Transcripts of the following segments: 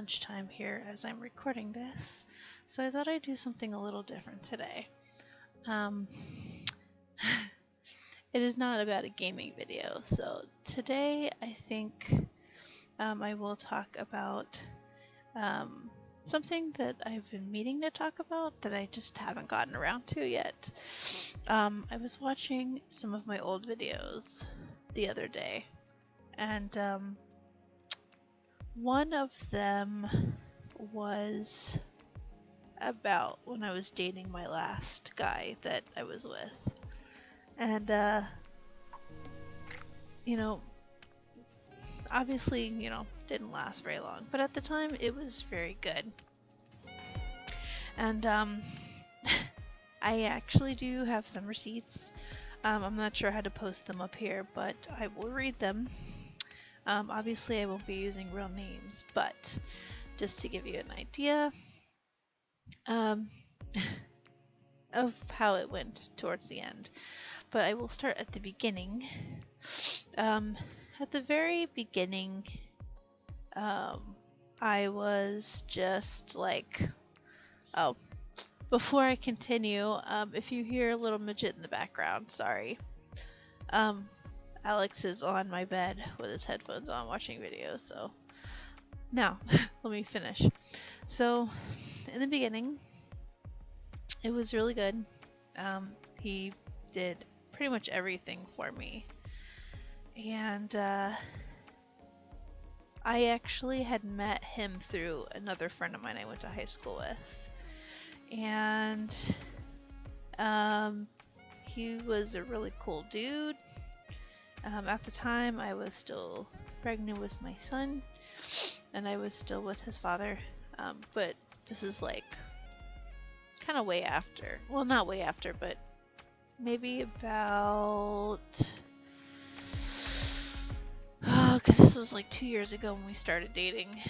lunchtime here as I'm recording this, so I thought I'd do something a little different today. It is not about a gaming video, so today I think I will talk about something that I've been meaning to talk about that I just haven't gotten around to yet. I was watching some of my old videos the other day, and one of them was about when I was dating my last guy that I was with. And, obviously, didn't last very long. But at the time, it was very good. And, I actually do have some receipts. I'm not sure how to post them up here, but I will read them. Obviously, I won't be using real names, but just to give you an idea of how it went towards the end. But I will start at the beginning. At the very beginning, I was just like, oh, before I continue, if you hear a little midget in the background, sorry. Alex is on my bed with his headphones on watching videos, so now let me finish. So in the beginning, it was really good. He did pretty much everything for me, and I actually had met him through another friend of mine I went to high school with, and he was a really cool dude. At the time, I was still pregnant with my son, and I was still with his father, but this is like kind of way after. Well, not way after, but maybe about, because this was like 2 years ago when we started dating.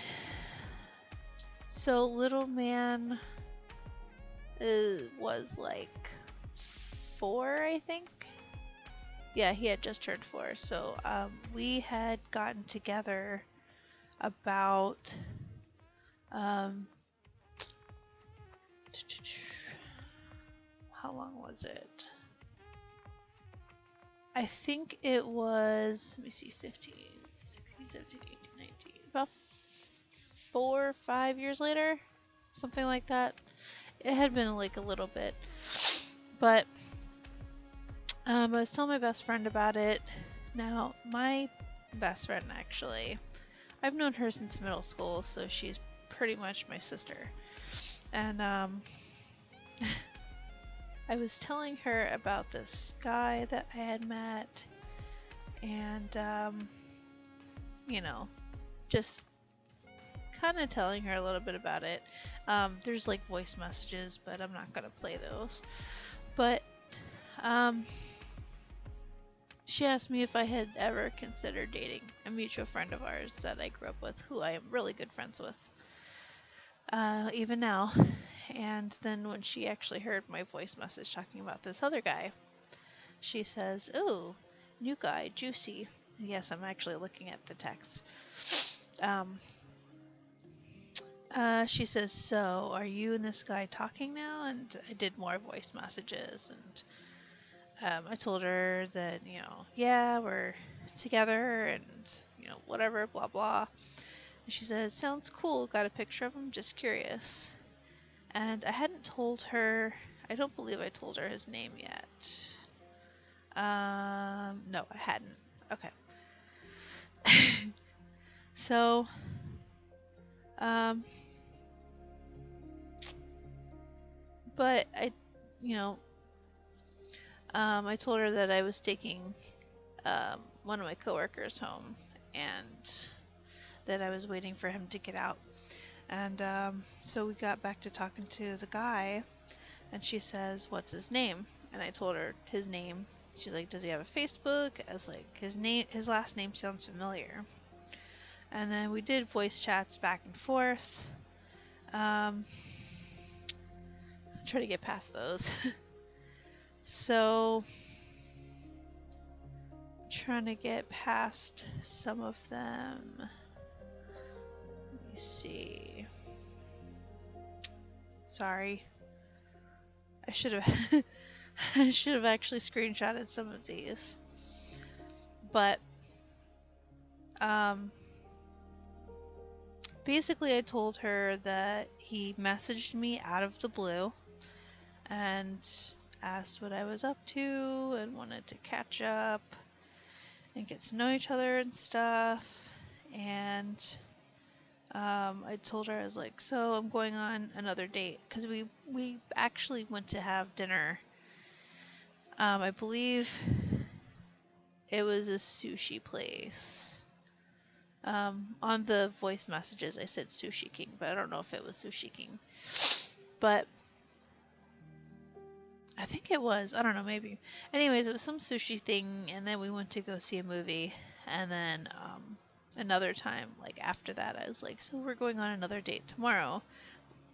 So little man was like 4, I think. Yeah, he had just turned 4. So we had gotten together about how long was it? I think it was, let me see, 15, 16, 17, 18, 19, about 4 or 5 years later, something like that. It had been like a little bit, but I was telling my best friend about it. Now, my best friend, actually, I've known her since middle school, so she's pretty much my sister. And I was telling her about this guy that I had met, and just kind of telling her a little bit about it. There's like voice messages, but I'm not gonna play those. But she asked me if I had ever considered dating a mutual friend of ours that I grew up with, who I am really good friends with, even now. And then when she actually heard my voice message talking about this other guy, she says, "Oh, new guy, juicy." Yes, I'm actually looking at the text. She says, "So, are you and this guy talking now?" And I did more voice messages, and I told her that, yeah, we're together, and, whatever, blah, blah. And she said, "Sounds cool, got a picture of him, just curious." And I hadn't told her, I don't believe I told her his name yet. No, I hadn't. Okay. So, but I told her that I was taking one of my coworkers home, and that I was waiting for him to get out. And so we got back to talking to the guy, and she says, "What's his name?" And I told her his name. She's like, "Does he have a Facebook?" I was like, his last name sounds familiar. And then we did voice chats back and forth. Try to get past those. So, trying to get past some of them. Let me see. Sorry. I should have I should have actually screenshotted some of these. But um basically I told her that he messaged me out of the blue and asked what I was up to and wanted to catch up and get to know each other and stuff. And I told her, I was like, so I'm going on another date because we actually went to have dinner. I believe it was a sushi place. On the voice messages, I said Sushi King, but I don't know if it was Sushi King. But I think it was. I don't know, maybe. Anyways, it was some sushi thing, and then we went to go see a movie. And then another time, like after that, I was like, so we're going on another date tomorrow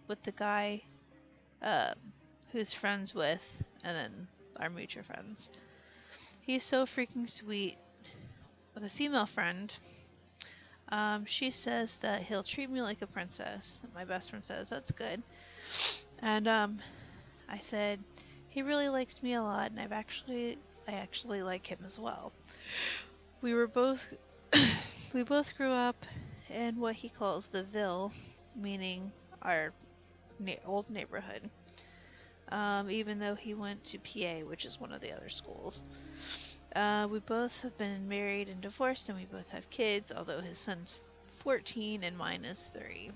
with the guy who's friends with, and then our mutual friends. He's so freaking sweet. With a female friend, she says that he'll treat me like a princess. My best friend says that's good. And I said he really likes me a lot, and I actually like him as well. We were both we both grew up in what he calls the Ville, meaning our old neighborhood. Even though he went to PA, which is one of the other schools. We both have been married and divorced, and we both have kids, although his son's 14 and mine is 3.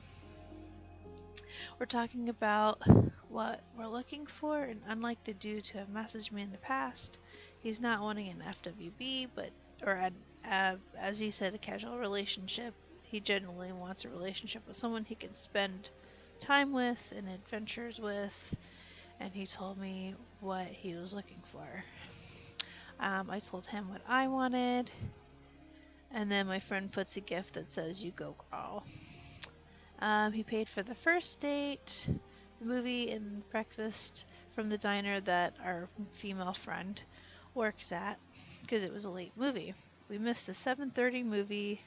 We're talking about what we're looking for, and unlike the dudes who have messaged me in the past, he's not wanting an FWB, as he said, a casual relationship. He genuinely wants a relationship with someone he can spend time with and adventures with, and he told me what he was looking for. I told him what I wanted, and then my friend puts a gift that says, "You go, girl." He paid for the first date, the movie, and breakfast from the diner that our female friend works at, because it was a late movie. We missed the 7:30 movie,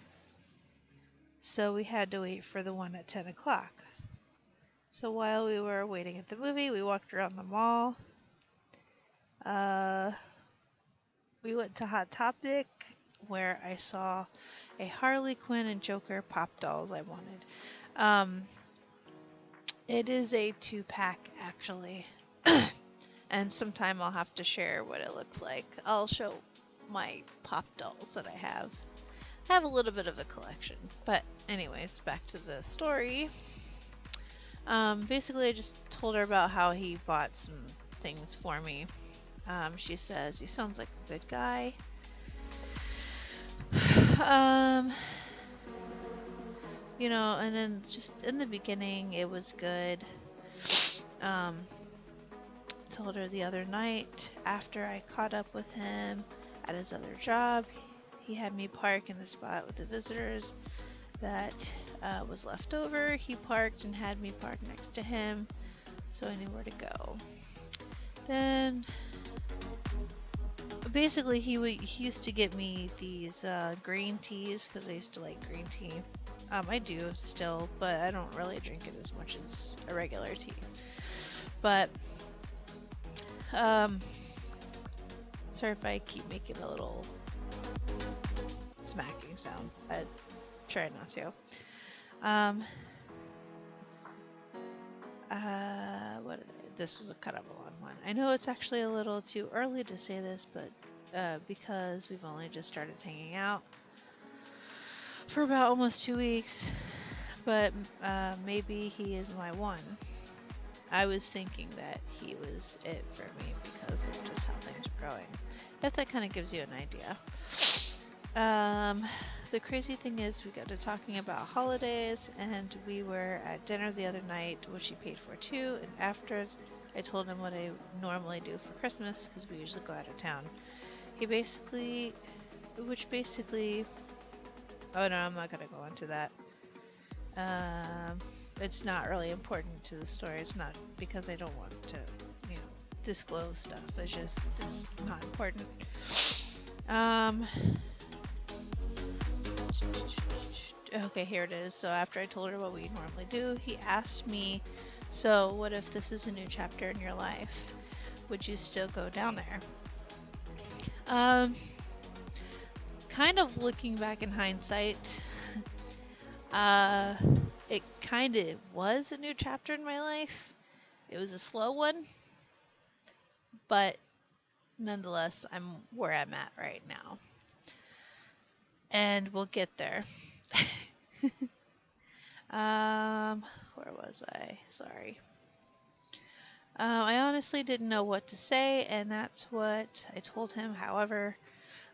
so we had to wait for the one at 10 o'clock. So while we were waiting at the movie, we walked around the mall. We went to Hot Topic, where I saw a Harley Quinn and Joker pop dolls I wanted. It is a 2-pack, actually. And sometime I'll have to share what it looks like. I'll show my pop dolls that I have. I have a little bit of a collection. But anyways, back to the story. Basically, I just told her about how he bought some things for me. She says, he sounds like a good guy. And then just in the beginning, it was good. Told her the other night, after I caught up with him at his other job, he had me park in the spot with the visitors that was left over. He parked and had me park next to him, so I knew where to go. Then basically he used to get me these green teas because I used to like green tea. I do still, but I don't really drink it as much as a regular tea. But sorry if I keep making a little smacking sound. I try not to. This was a kind of a long one. I know it's actually a little too early to say this, but because we've only just started hanging out for about almost 2 weeks, but maybe he is my one. I was thinking that he was it for me because of just how things were going. If that kind of gives you an idea. The crazy thing is we got to talking about holidays, and we were at dinner the other night, which he paid for too, and after I told him what I normally do for Christmas, because we usually go out of town. Oh no, I'm not going to go into that. It's not really important to the story. It's not because I don't want to, disclose stuff. It's not important. Okay, here it is. So after I told her what we normally do, he asked me So, what if this is a new chapter in your life? Would you still go down there? Um, kind of looking back in hindsight, uh, it kind of was a new chapter in my life. It was a slow one, but nonetheless, I'm where I'm at right now. And we'll get there. Where was I? Sorry. I honestly didn't know what to say, and that's what I told him. However,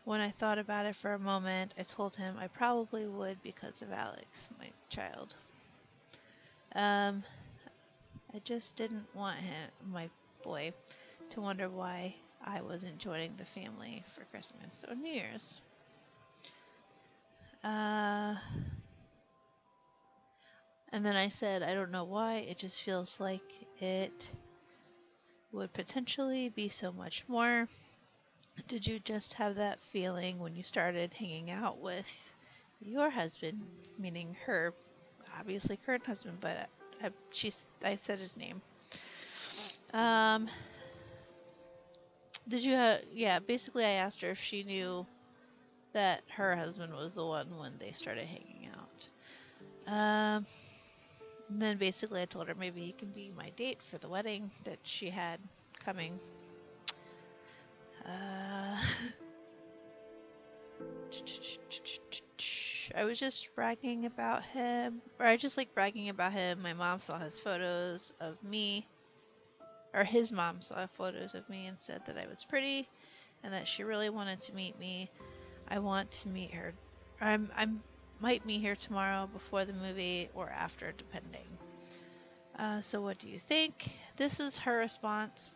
when I thought about it for a moment, I told him I probably would because of Alex, my child. Um, I just didn't want him, my boy, to wonder why I wasn't joining the family for Christmas or New Year's. And then I said, I don't know why, it just feels like it would potentially be so much more. Did you just have that feeling when you started hanging out with your husband, meaning her, obviously current husband, but I said his name. Did you have, yeah, basically I asked her if she knew that her husband was the one when they started hanging out. And then basically I told her maybe he can be my date for the wedding that she had coming. I was just bragging about him, or I just like bragging about him. My mom saw his photos of me, or his mom saw photos of me and said that I was pretty and that she really wanted to meet me. I want to meet her. I might meet her tomorrow before the movie or after, depending. So what do you think? This is her response.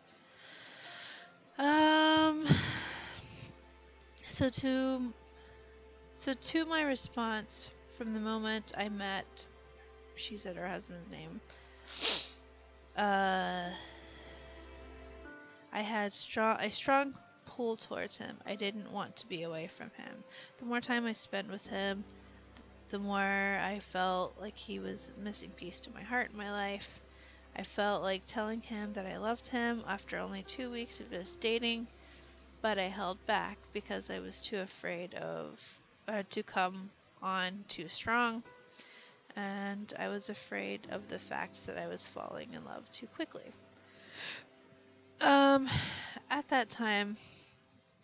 So to my response from the moment I met, she said her husband's name. I had a strong pull towards him. I didn't want to be away from him. The more time I spent with him, the more I felt like he was a missing piece to my heart and my life. I felt like telling him that I loved him after only 2 weeks of just dating, but I held back because I was too afraid of to come on too strong, and I was afraid of the fact that I was falling in love too quickly. At that time,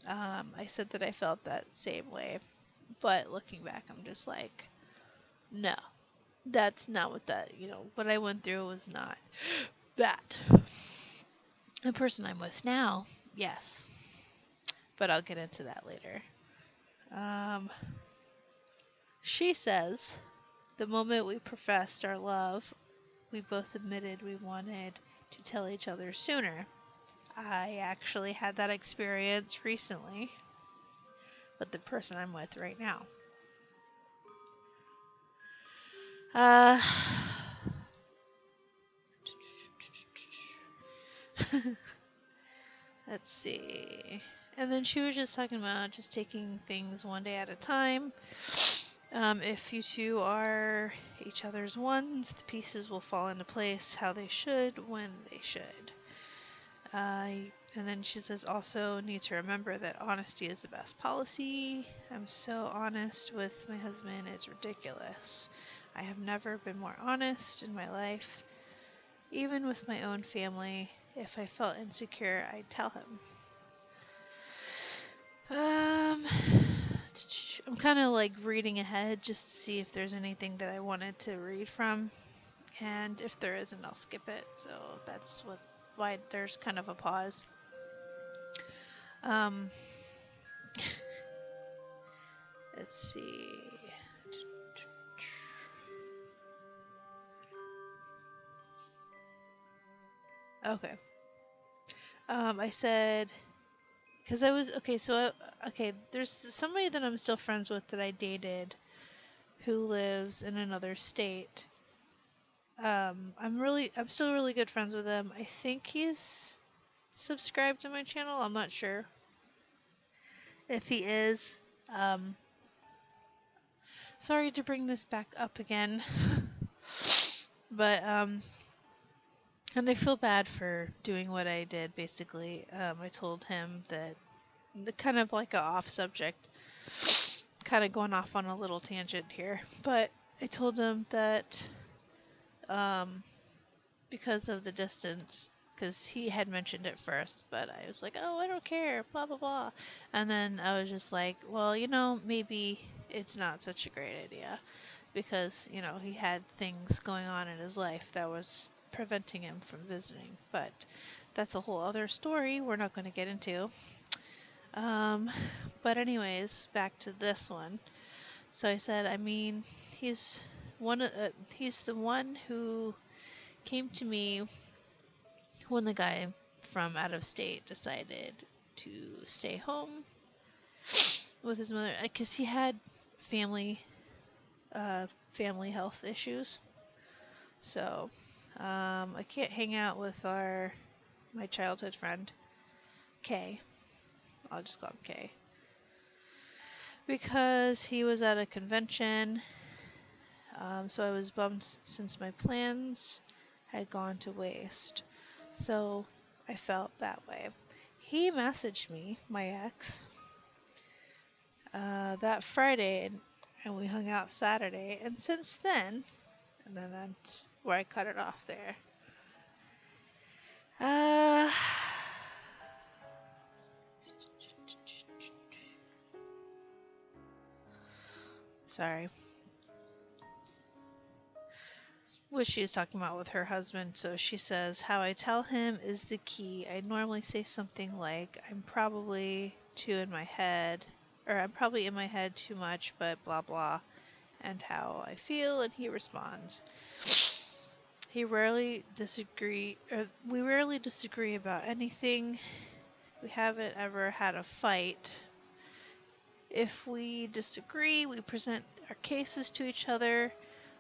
I said that I felt that same way, but looking back, I'm just like, no, that's not what I went through was not that. The person I'm with now, yes, but I'll get into that later. She says, the moment we professed our love, we both admitted we wanted to tell each other sooner. I actually had that experience recently with the person I'm with right now. Let's see. And then she was just talking about just taking things one day at a time. If you two are each other's ones, the pieces will fall into place how they should when they should. And then she says also need to remember that honesty is the best policy. I'm so honest with my husband, it's ridiculous. I have never been more honest in my life. Even with my own family, if I felt insecure, I'd tell him. I'm kind of like reading ahead just to see if there's anything that I wanted to read from, and if there isn't, I'll skip it. So that's why there's kind of a pause. Let's see. Okay. I said, because I was okay. There's somebody that I'm still friends with that I dated, who lives in another state. I'm still really good friends with him. I think he's subscribed to my channel. I'm not sure if he is. Sorry to bring this back up again, but And I feel bad for doing what I did, basically. I told him that, kind of like a off subject, kind of going off on a little tangent here, but I told him that um, because of the distance, because he had mentioned it first, but I was like, oh, I don't care, blah, blah, blah. And then I was just like, well, maybe it's not such a great idea because, he had things going on in his life that was preventing him from visiting. But that's a whole other story we're not going to get into. Um, but anyways, back to this one. So I said, I mean, he's he's the one who came to me when the guy from out of state decided to stay home with his mother because he had family family health issues. So I can't hang out with my childhood friend Kay. I'll just call him Kay because he was at a convention. So I was bummed since my plans had gone to waste. So I felt that way. He messaged me, my ex, that Friday, and we hung out Saturday. And since then, and then that's where I cut it off there. Uh, sorry. What she's talking about with her husband. So she says, how I tell him is the key. I normally say something like, I'm probably in my head too much, but blah blah, and how I feel, and he responds. We rarely disagree about anything. We haven't ever had a fight. If we disagree, we present our cases to each other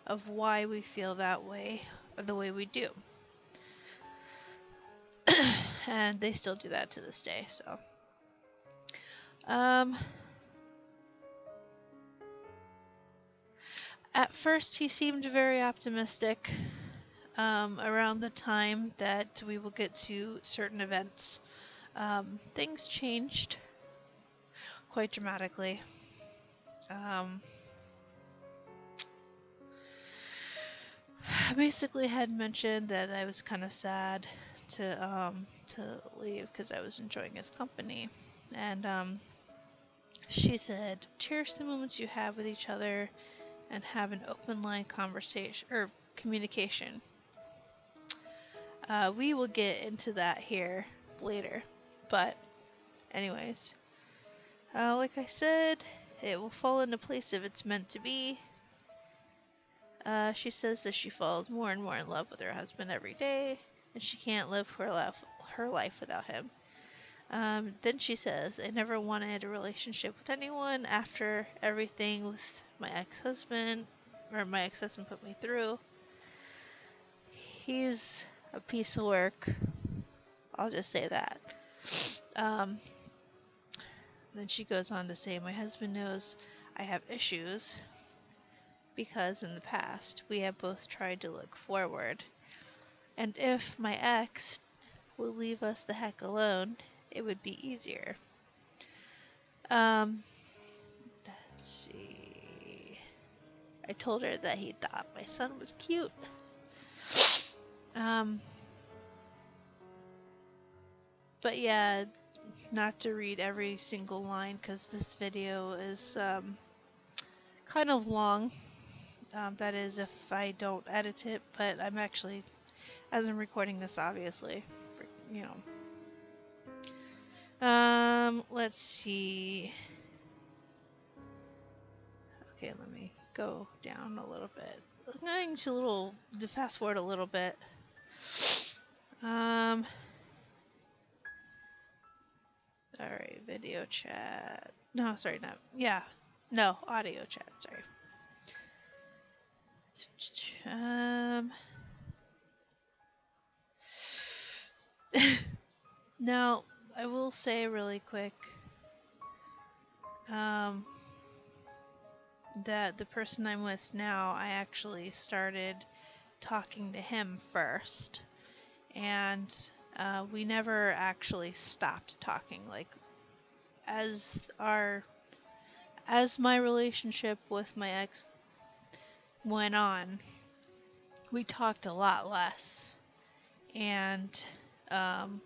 of why we feel that way, or the way we do. And they still do that to this day, so. At first, he seemed very optimistic around the time that we will get to certain events. Things changed quite dramatically. I basically had mentioned that I was kind of sad to leave because I was enjoying his company, and she said, cherish the moments you have with each other and have an open line conversation or communication. We will get into that here later, but anyways, like I said, it will fall into place if it's meant to be. She says that she falls more and more in love with her husband every day, and she can't live her life without him. Then she says, I never wanted a relationship with anyone after everything with my ex-husband put me through. He's a piece of work. I'll just say that. Then she goes on to say, my husband knows I have issues because in the past we have both tried to look forward. And if my ex will leave us the heck alone, it would be easier. Let's see. I told her that he thought my son was cute. But yeah, not to read every single line because this video is kind of long. That is if I don't edit it, but I'm actually, as I'm recording this, obviously, let's see. Okay, let me go down a little bit. I'm going to fast forward a little bit. Alright, video chat. No, sorry, not. Yeah. No, audio chat, sorry. Now, I will say really quick that the person I'm with now, I actually started talking to him first. and we never actually stopped talking. Like as our as my relationship with my ex went on, we talked a lot less. And um,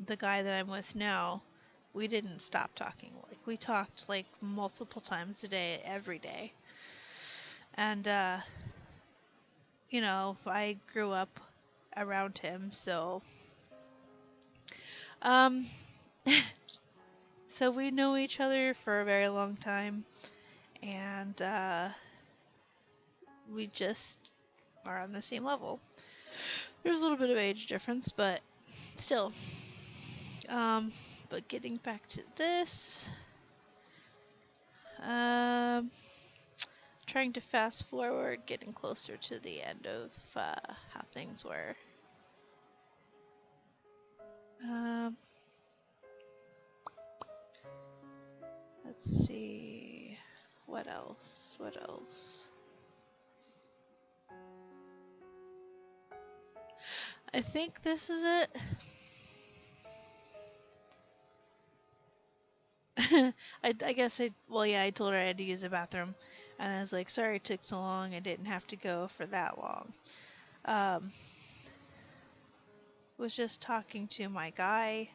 the guy that I'm with now, we didn't stop talking. Like we talked like multiple times a day, every day. And you know, I grew up around him, so um so we know each other for a very long time, and we just are on the same level. There's a little bit of age difference, but still. Um, but getting back to this, um, trying to fast forward, getting closer to the end of how things were. Um, let's see, what else? What else? I think this is it. I guess well, yeah, I told her I had to use the bathroom, and I was like, sorry it took so long. I didn't have to go for that long. Um, was just talking to my guy,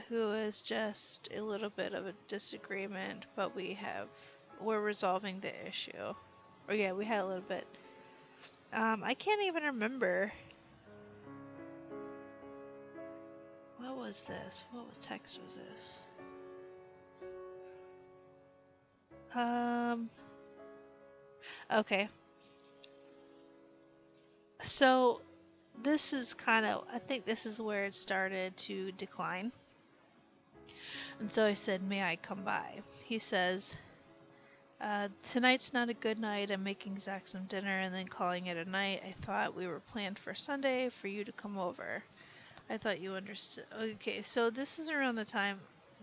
who is just a little bit of a disagreement, but we're resolving the issue. Or yeah, we had a little bit. I can't even remember. What was this? What text was this? Okay. So this is I think this is where it started to decline. And so I said, may I come by? He says, tonight's not a good night. I'm making Zach some dinner and then calling it a night. I thought we were planned for Sunday for you to come over. I thought you understood. Okay, so this is around the time.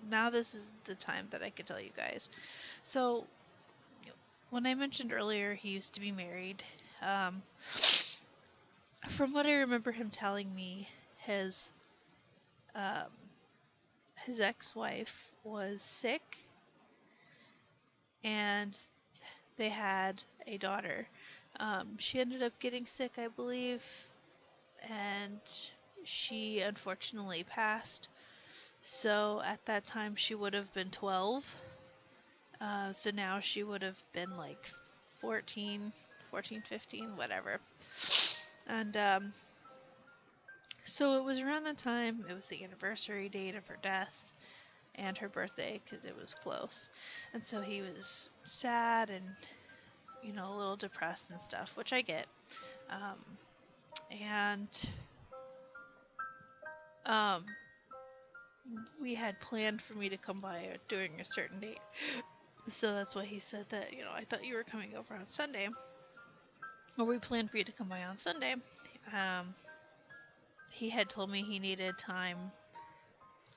Now this is the time that I could tell you guys. So when I mentioned earlier, he used to be married. Um, from what I remember him telling me, his um, his ex-wife was sick, and they had a daughter. She ended up getting sick, I believe, and she unfortunately passed. So at that time, she would have been 12. So now she would have been like 14, 14, 15, whatever. And so it was around the time, it was the anniversary date of her death and her birthday because it was close. And so he was sad and, you know, a little depressed and stuff, which I get. Um, and um, we had planned for me to come by during a certain date. So that's why he said that, you know, I thought you were coming over on Sunday. Or we planned for you to come by on Sunday. Um, he had told me he needed time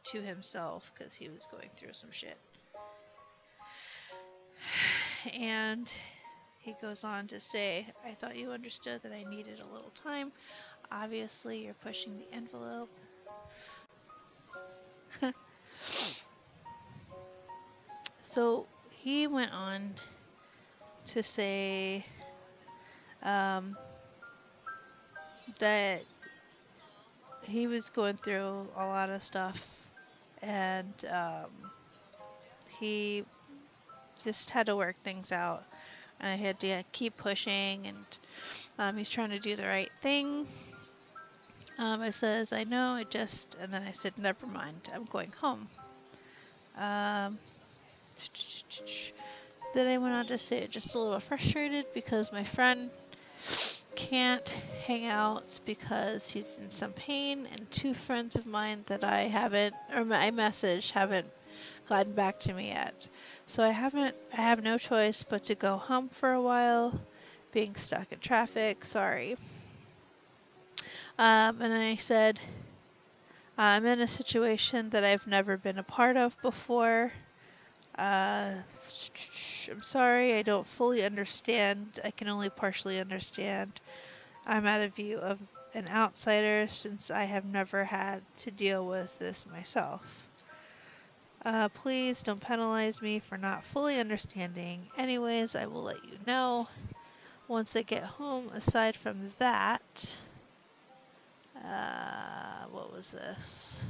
to himself because he was going through some shit. And he goes on to say, I thought you understood that I needed a little time. Obviously, you're pushing the envelope. So he went on to say that he was going through a lot of stuff, and he just had to work things out. I had to keep pushing, and he's trying to do the right thing. I says, I know, and then I said, never mind, I'm going home. Then I went on to say, just a little frustrated because my friend can't hang out because he's in some pain, and two friends of mine that I messaged haven't gotten back to me yet. So I have no choice but to go home for a while, being stuck in traffic, sorry. And I said, I'm in a situation that I've never been a part of before. I'm sorry, I don't fully understand. I can only partially understand. I'm at a view of an outsider since I have never had to deal with this myself. Please don't penalize me for not fully understanding. Anyways, I will let you know once I get home. Aside from that, what was this?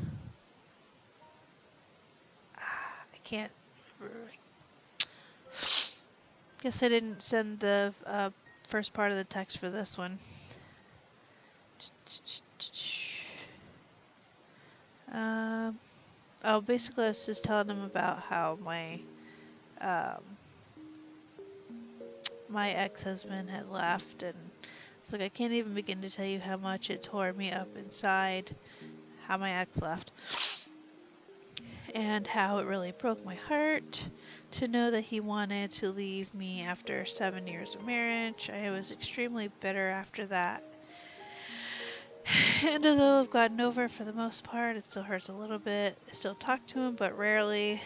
I can't remember. Guess I didn't send the first part of the text for this one. Oh, basically I was just telling him about how um, my ex-husband had left, and it's like I can't even begin to tell you how much it tore me up inside, how my ex left, and how it really broke my heart to know that he wanted to leave me after 7 years of marriage. I was extremely bitter after that. And although I've gotten over it for the most part, it still hurts a little bit. I still talk to him, but rarely.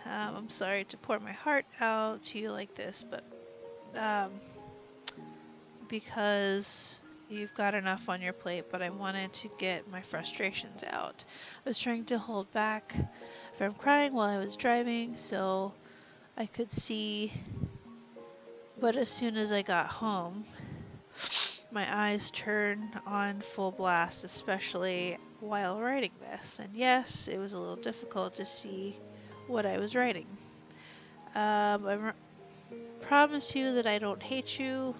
I'm sorry to pour my heart out to you like this, but because you've got enough on your plate, but I wanted to get my frustrations out. I was trying to hold back from crying while I was driving so I could see, but as soon as I got home, my eyes turned on full blast, especially while writing this. And yes, it was a little difficult to see what I was writing. I promise you that I don't hate you,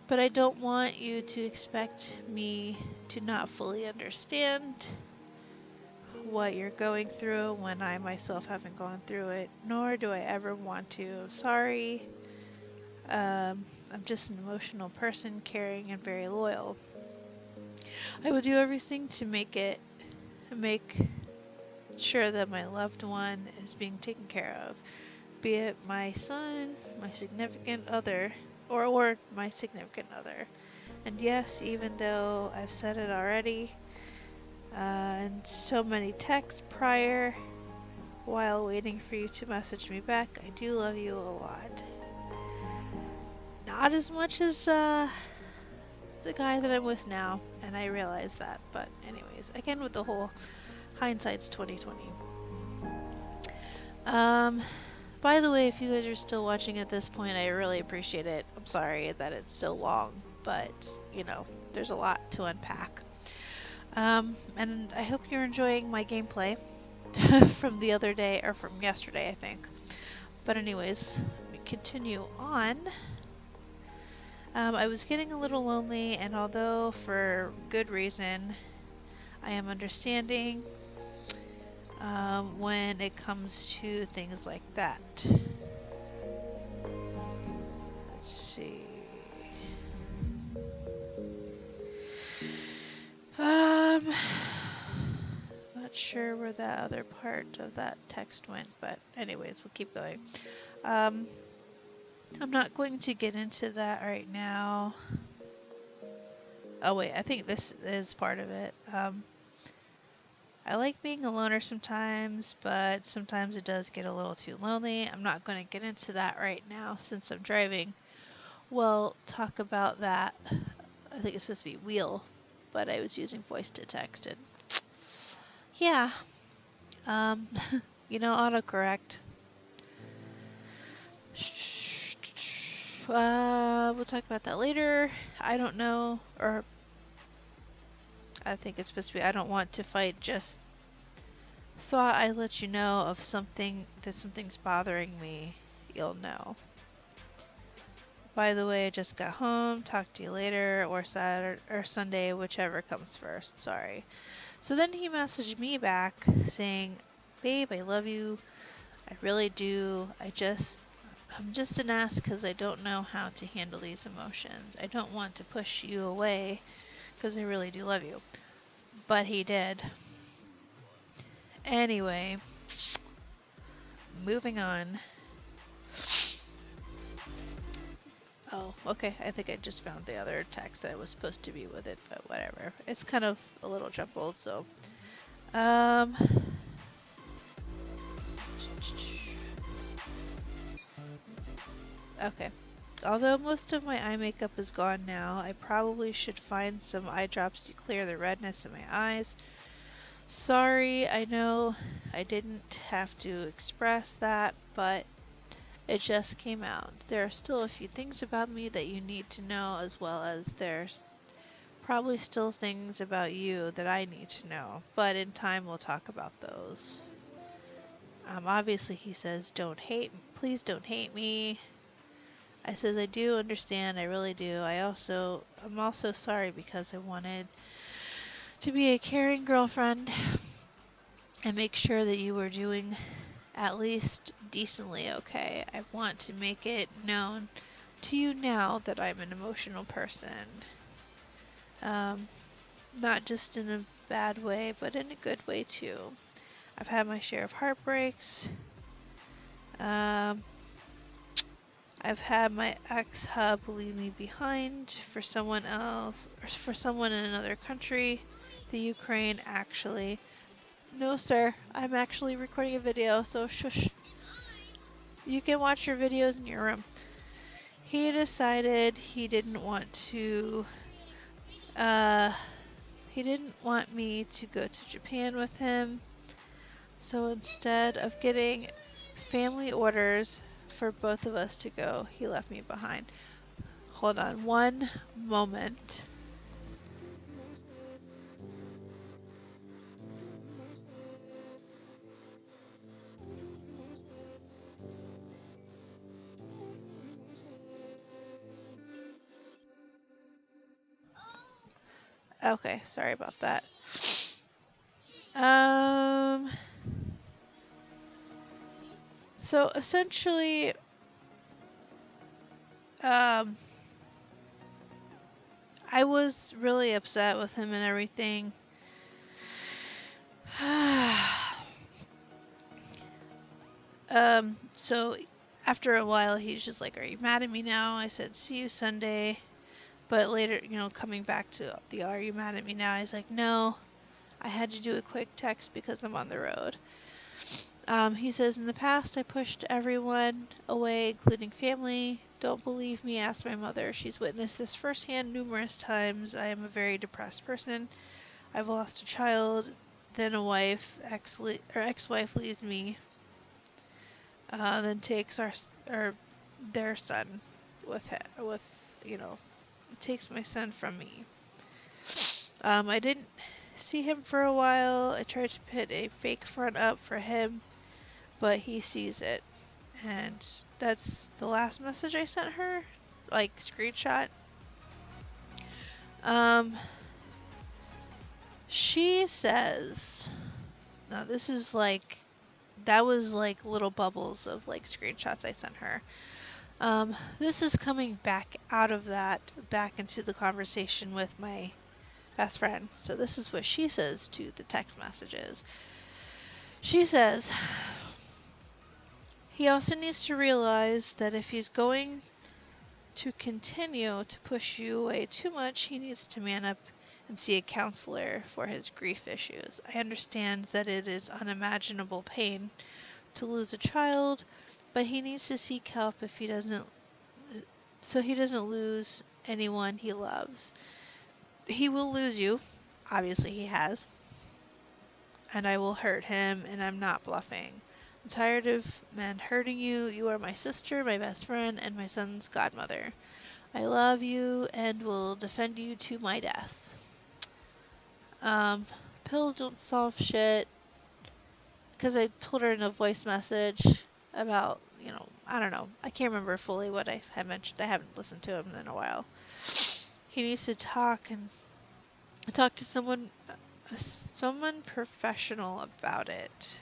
but I don't want you to expect me to not fully understand what you're going through when I myself haven't gone through it, nor do I ever want to. Sorry. I'm just an emotional person, caring and very loyal. I will do everything to make sure that my loved one is being taken care of, be it my son, my significant other, or my significant other. And yes, even though I've said it already, and so many texts prior, while waiting for you to message me back, I do love you a lot. Not as much as the guy that I'm with now, and I realize that. But anyways, again with the whole hindsight's 2020. By the way, if you guys are still watching at this point, I really appreciate it. I'm sorry that it's so long, but you know, there's a lot to unpack. And I hope you're enjoying my gameplay from the other day, or from yesterday, I think. But anyways, we continue on. I was getting a little lonely, and although for good reason, I am understanding when it comes to things like that. Let's see. Not sure where that other part of that text went, but anyways, we'll keep going. I'm not going to get into that right now. Oh wait, I think this is part of it. I like being a loner sometimes, but sometimes it does get a little too lonely. I'm not going to get into that right now since I'm driving. We'll talk about that. I think it's supposed to be wheel, but I was using voice to text and yeah. You know, autocorrect. We'll talk about that later. I don't know, or I think it's supposed to be I don't want to fight, just thought I'd let you know of something, that something's bothering me. You'll know. By the way, I just got home. Talk to you later, or Saturday or Sunday, whichever comes first. Sorry. So then he messaged me back saying, "Babe, I love you. I really do. I'm just an ass because I don't know how to handle these emotions. I don't want to push you away because I really do love you." But he did. Anyway, moving on. Oh, okay. I think I just found the other text that was supposed to be with it, but whatever. It's kind of a little jumbled, so. Okay. although most of my eye makeup is gone now, I probably should find some eye drops to clear the redness in my eyes. Sorry, I know I didn't have to express that, but it just came out. There are still a few things about me that you need to know, as well as there's probably still things about you that I need to know, but in time we'll talk about those. Obviously he says, please don't hate me. I says, I do understand, I really do. I'm also sorry because I wanted to be a caring girlfriend and make sure that you were doing at least decently okay. I want to make it known to you now that I'm an emotional person. Not just in a bad way, but in a good way too. I've had my share of heartbreaks. Um, I've had my ex-hub leave me behind for someone else, or for someone in another country, the Ukraine actually. No sir, I'm actually recording a video, so shush. You can watch your videos in your room. He decided he didn't want to, he didn't want me to go to Japan with him. So instead of getting family orders for both of us to go, he left me behind. Hold on one moment. Okay, sorry about that. Um, so essentially, um, I was really upset with him and everything. So after a while, he's just like, "Are you mad at me now?" I said, "See you Sunday." But later, coming back to the "Are you mad at me now?" He's like, "No, I had to do a quick text because I'm on the road." He says, "In the past, I pushed everyone away, including family. Don't believe me? Ask my mother. She's witnessed this firsthand numerous times. I am a very depressed person. I've lost a child, then a wife. Ex-wife leaves me, then takes their son with takes my son from me. I didn't see him for a while. I tried to put a fake front up for him, but he sees it." And that's the last message I sent her, like screenshot. Um, she says, now this is like, that was like little bubbles of like screenshots I sent her. This is coming back out of that, back into the conversation with my best friend. So this is what she says to the text messages. She says, he also needs to realize that if he's going to continue to push you away too much, he needs to man up and see a counselor for his grief issues. I understand that it is unimaginable pain to lose a child, but he needs to seek help so he doesn't lose anyone he loves. He will lose you. Obviously he has. And I will hurt him, and I'm not bluffing. I'm tired of men hurting you. You are my sister, my best friend, and my son's godmother. I love you and will defend you to my death. Pills don't solve shit. Because I told her in a voice message about, I don't know. I can't remember fully what I had mentioned. I haven't listened to him in a while. He needs to talk to someone professional about it.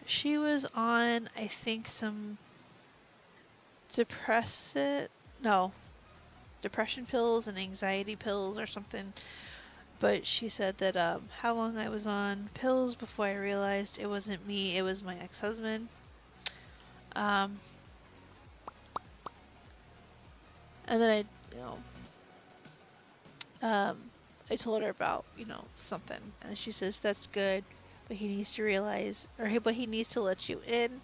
She was on, I think, some depression pills and anxiety pills or something. But she said that how long I was on pills before I realized it wasn't me, it was my ex-husband. And then I told her about, something. And she says, that's good, but he needs to realize, but he needs to let you in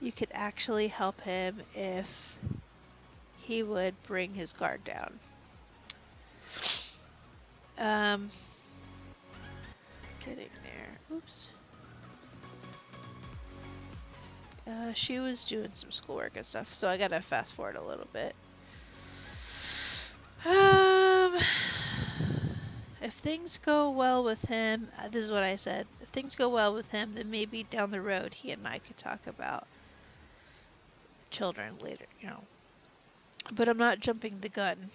you could actually help him if he would bring his guard down. Getting there. Oops. She was doing some schoolwork and stuff, so I gotta fast forward a little bit. If things go well with him, this is what I said. If things go well with him, then maybe down the road he and I could talk about children later, you know. But I'm not jumping the gun.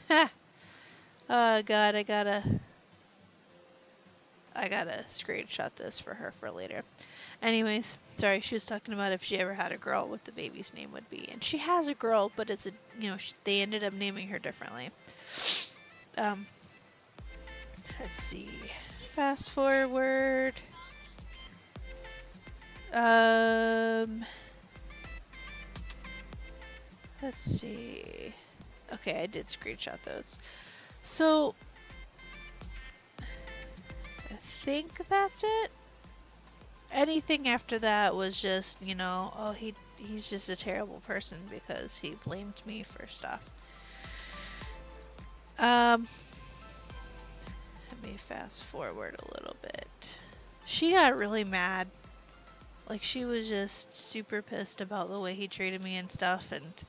Ha! Oh god, I gotta screenshot this for her for later. Anyways, sorry, she was talking about if she ever had a girl, what the baby's name would be. And she has a girl, but it's a, you know, they ended up naming her differently. Let's see. Fast forward. Let's see. Okay, I did screenshot those. So, I think that's it. Anything after that was just, you know, oh, he's just a terrible person because he blamed me for stuff. Let me fast forward a little bit. She got really mad. Like, she was just super pissed about the way he treated me and stuff, and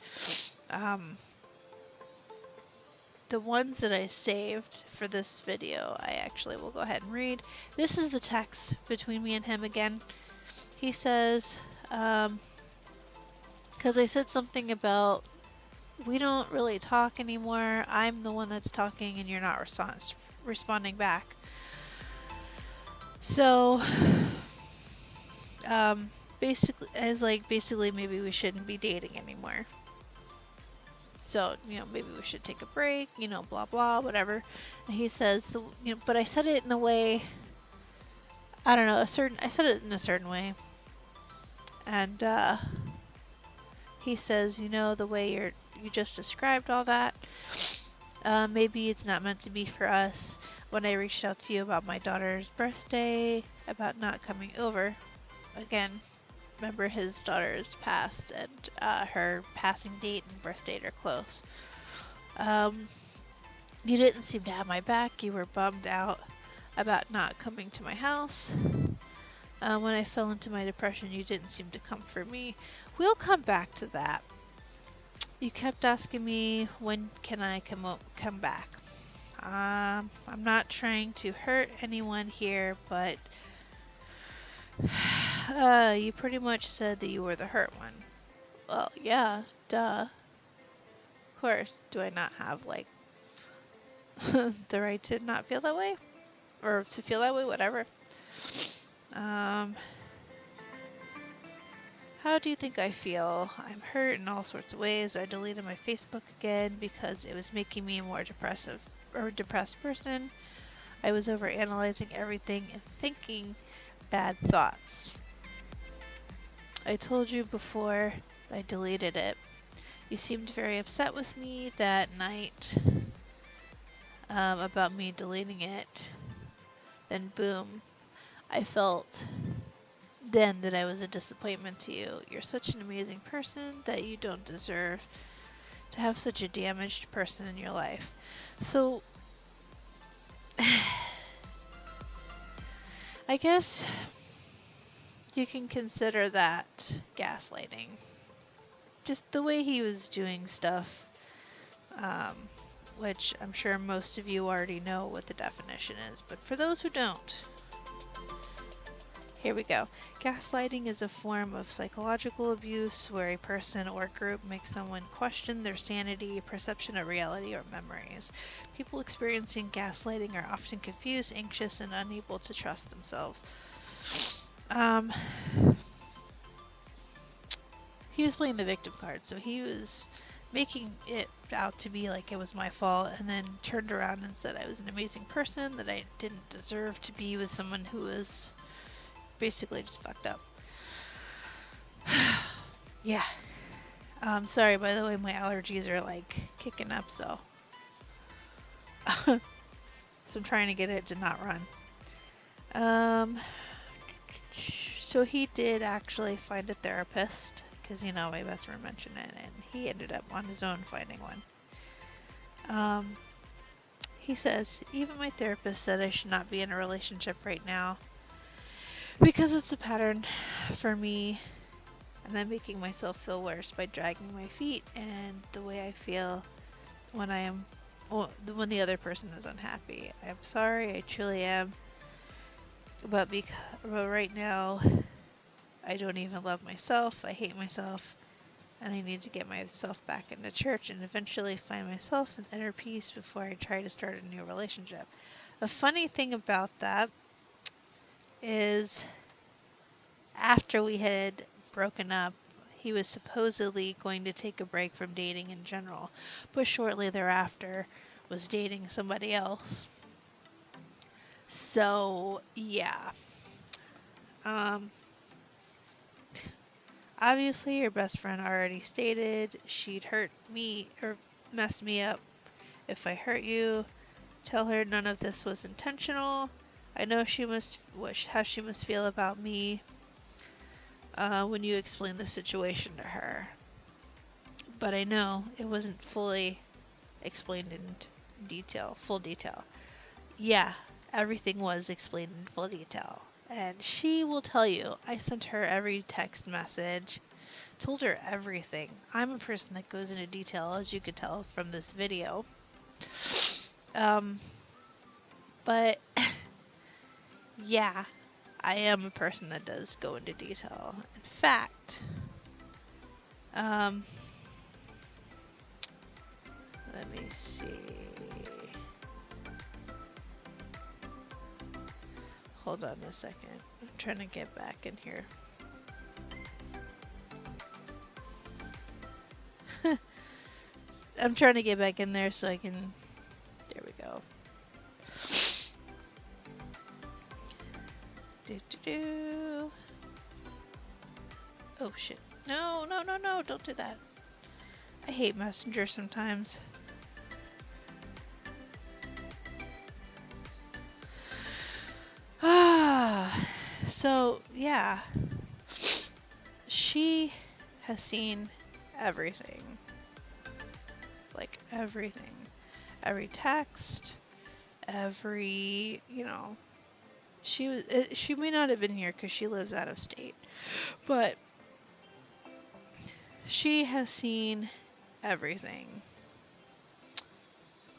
the ones that I saved for this video, I actually will go ahead and read. This is the text between me and him again. He says, because I said something about, we don't really talk anymore. I'm the one that's talking and you're not responding back. So, basically maybe we shouldn't be dating anymore. So, you know, maybe we should take a break, you know, blah, blah, whatever. And he says, you know, but I said it in a way, I don't know, I said it in a certain way. And, he says, you know, the way you just described all that, maybe it's not meant to be for us. When I reached out to you about my daughter's birthday, about not coming over, again, remember his daughter's passed and her passing date and birth date are close. You didn't seem to have my back. You were bummed out about not coming to my house. When I fell into my depression, you didn't seem to comfort me. We'll come back to that. You kept asking me, when can I come back? I'm not trying to hurt anyone here, but you pretty much said that you were the hurt one. Well, yeah, duh. Of course. Do I not have, like, the right to not feel that way? Or to feel that way, whatever. How do you think I feel? I'm hurt in all sorts of ways. I deleted my Facebook again because it was making me a more depressed person. I was overanalyzing everything and thinking bad thoughts. I told you before I deleted it. You seemed very upset with me that night about me deleting it. Then boom, I felt then that I was a disappointment to you. You're such an amazing person that you don't deserve to have such a damaged person in your life. So, I guess you can consider that gaslighting. Just the way he was doing stuff, which I'm sure most of you already know what the definition is, but for those who don't, here we go. Gaslighting is a form of psychological abuse where a person or group makes someone question their sanity, perception of reality, or memories. People experiencing gaslighting are often confused, anxious, and unable to trust themselves. He was playing the victim card, so he was making it out to be like it was my fault, and then turned around and said I was an amazing person, that I didn't deserve to be with someone who was basically just fucked up. Yeah. Sorry, by the way, my allergies are like kicking up, so so I'm trying to get it to not run. So he did actually find a therapist, because, you know, my best friend mentioned it, and he ended up on his own finding one. He says, even my therapist said I should not be in a relationship right now because it's a pattern for me, and I'm making myself feel worse by dragging my feet and the way I feel when when the other person is unhappy. I'm sorry, I truly am, but right now I don't even love myself. I hate myself, and I need to get myself back into church and eventually find myself an inner peace before I try to start a new relationship. The funny thing about that is after we had broken up, he was supposedly going to take a break from dating in general, but shortly thereafter was dating somebody else. So, yeah. Obviously, your best friend already stated she'd hurt me or mess me up if I hurt you. Tell her none of this was intentional. I know how she must feel about me when you explain the situation to her. But I know it wasn't fully explained in full detail. Yeah, everything was explained in full detail. And she will tell you, I sent her every text message, told her everything. I'm a person that goes into detail, as you could tell from this video. But yeah, I am a person that does go into detail. In fact, let me see. Hold on a second. I'm trying to get back in here. I'm trying to get back in there so I can... There we go. Oh shit. No, no, no, no, don't do that. I hate Messenger sometimes. So, yeah. She has seen everything. Like, everything. Every text, every, she may not have been here because she lives out of state, but she has seen everything.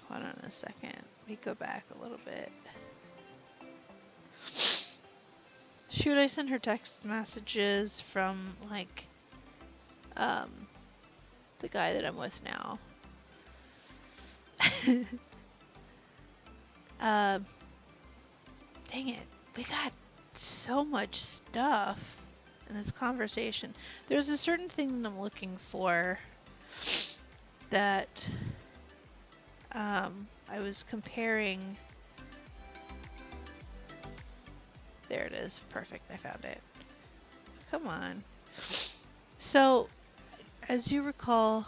Hold on a second. Let me go back a little bit. Should I send her text messages from, like, the guy that I'm with now? Dang it. We got so much stuff in this conversation. There's a certain thing that I'm looking for that I was comparing. There it is. Perfect. I found it. Come on. So, as you recall,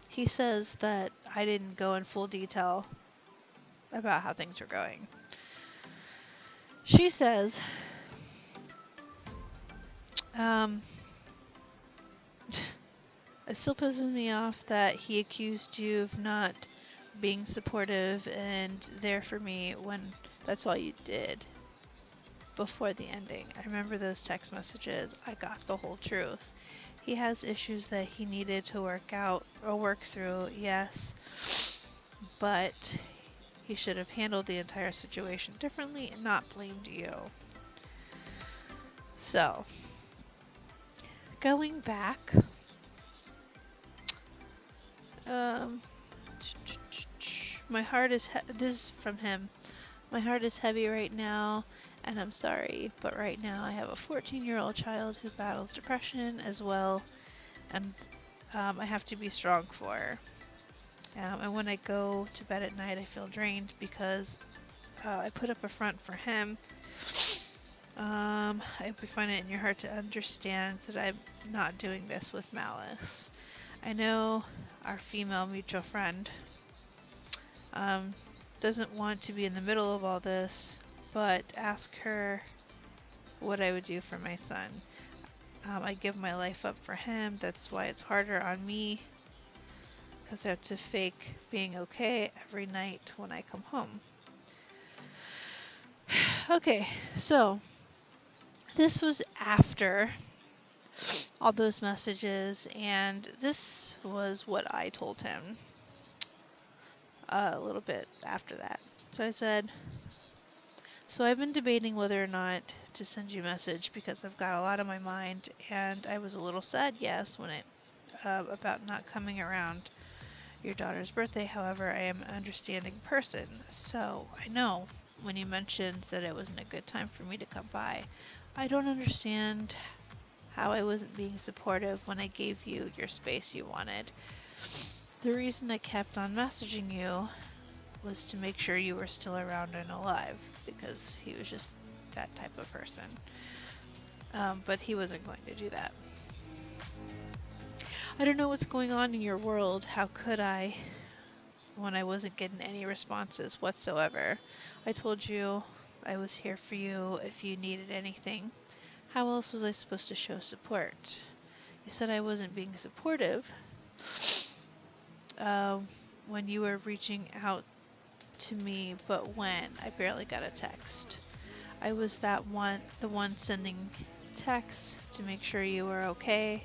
he says that I didn't go in full detail about how things were going. She says, it still pisses me off that he accused you of not being supportive and there for me when that's all you did before the ending. I remember those text messages. I got the whole truth. He has issues that he needed to work out or work through, yes, but he should have handled the entire situation differently and not blamed you. So, going back, my heart is, this is from him, my heart is heavy right now, and I'm sorry, but right now I have a 14-year-old child who battles depression as well, and I have to be strong for her. And when I go to bed at night, I feel drained because I put up a front for him. I hope you find it in your heart to understand that I'm not doing this with malice. I know our female mutual friend doesn't want to be in the middle of all this, but ask her what I would do for my son. I give my life up for him. That's why it's harder on me, because I have to fake being okay every night when I come home. Okay, so this was after all those messages, and this was what I told him a little bit after that. So I said, so I've been debating whether or not to send you a message because I've got a lot on my mind, and I was a little sad, yes, when it about not coming around your daughter's birthday. However, I am an understanding person, so I know when you mentioned that it wasn't a good time for me to come by, I don't understand how I wasn't being supportive when I gave you your space you wanted. The reason I kept on messaging you was to make sure you were still around and alive, because he was just that type of person. But he wasn't going to do that. I don't know what's going on in your world. How could I, when I wasn't getting any responses whatsoever? I told you I was here for you if you needed anything. How else was I supposed to show support? You said I wasn't being supportive when you were reaching out to me, but when? I barely got a text. I was the one sending texts to make sure you were okay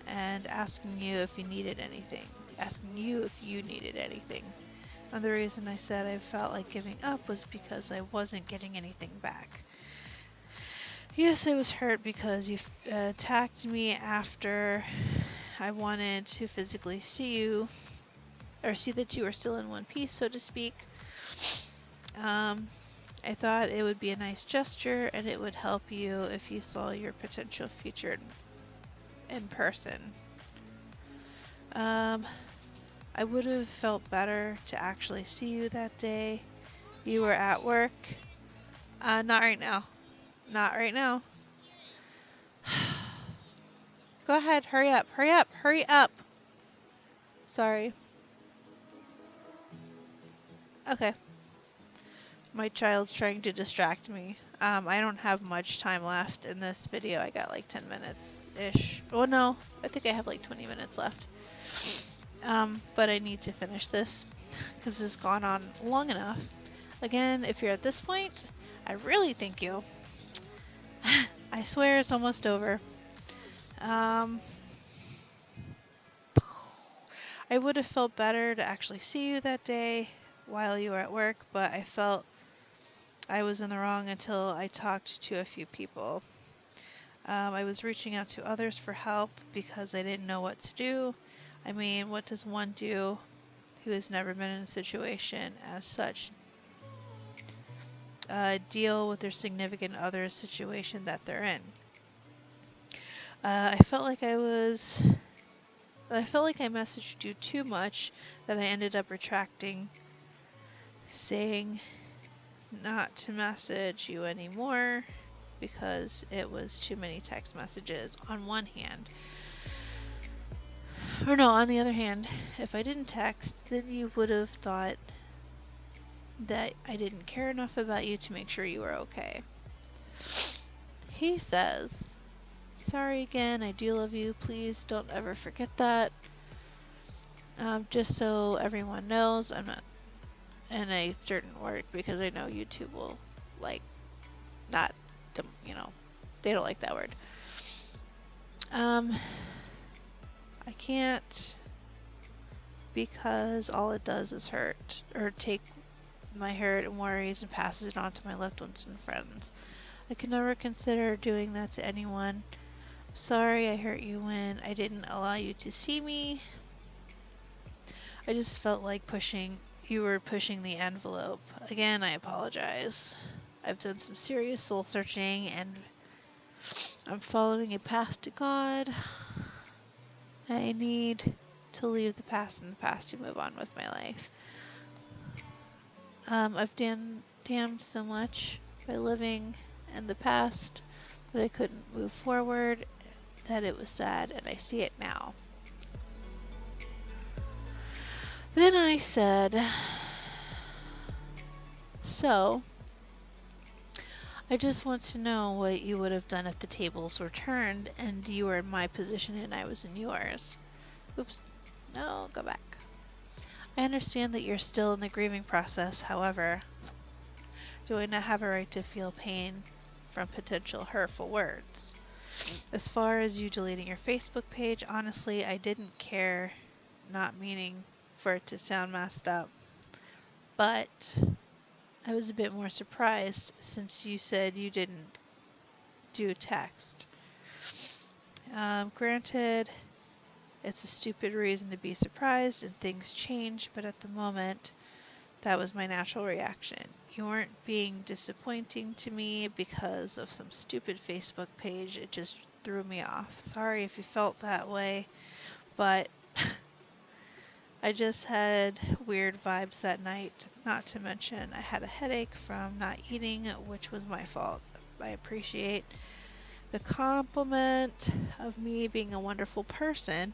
and asking you if you needed anything. And the reason I said I felt like giving up was because I wasn't getting anything back. Yes, I was hurt because you attacked me after I wanted to physically see you, or see that you were still in one piece, so to speak. I thought it would be a nice gesture and it would help you if you saw your potential future in person. I would have felt better to actually see you that day. You were at work. Not right now. Not right now. Go ahead, hurry up, hurry up, hurry up. Sorry. Okay. My child's trying to distract me. I don't have much time left in this video. I got like 10 minutes-ish. Oh no, I think I have like 20 minutes left. But I need to finish this because this has gone on long enough. Again, if you're at this point, I really thank you. I swear it's almost over. I would have felt better to actually see you that day while you were at work, but I felt I was in the wrong until I talked to a few people. I was reaching out to others for help because I didn't know what to do. I mean, what does one do who has never been in a situation as such? Deal with their significant other's situation that they're in. I felt like I messaged you too much that I ended up retracting, saying not to message you anymore because it was too many text messages on one hand. Or no, on the other hand, if I didn't text, then you would have thought that I didn't care enough about you to make sure you were okay. He says, sorry again, I do love you, please don't ever forget that. Just so everyone knows, I'm not in a certain word because I know YouTube will not, they don't like that word. I can't, because all it does is hurt, or take my hurt and worries and passes it on to my loved ones and friends. I could never consider doing that to anyone. I'm sorry I hurt you when I didn't allow you to see me. I just felt like you were pushing the envelope. Again, I apologize. I've done some serious soul searching and I'm following a path to God. I need to leave the past in the past to move on with my life. I've damned so much by living in the past that I couldn't move forward, that it was sad, and I see it now. Then I said, so, I just want to know what you would have done if the tables were turned and you were in my position and I was in yours. Oops. No, go back. I understand that you're still in the grieving process, however, do I not have a right to feel pain from potential hurtful words? As far as you deleting your Facebook page, honestly, I didn't care, not meaning for it to sound messed up, but I was a bit more surprised since you said you didn't do text. Granted, it's a stupid reason to be surprised and things change, but at the moment, that was my natural reaction. You weren't being disappointing to me because of some stupid Facebook page. It just threw me off. Sorry if you felt that way, but I just had weird vibes that night. Not to mention, I had a headache from not eating, which was my fault. I appreciate the compliment of me being a wonderful person.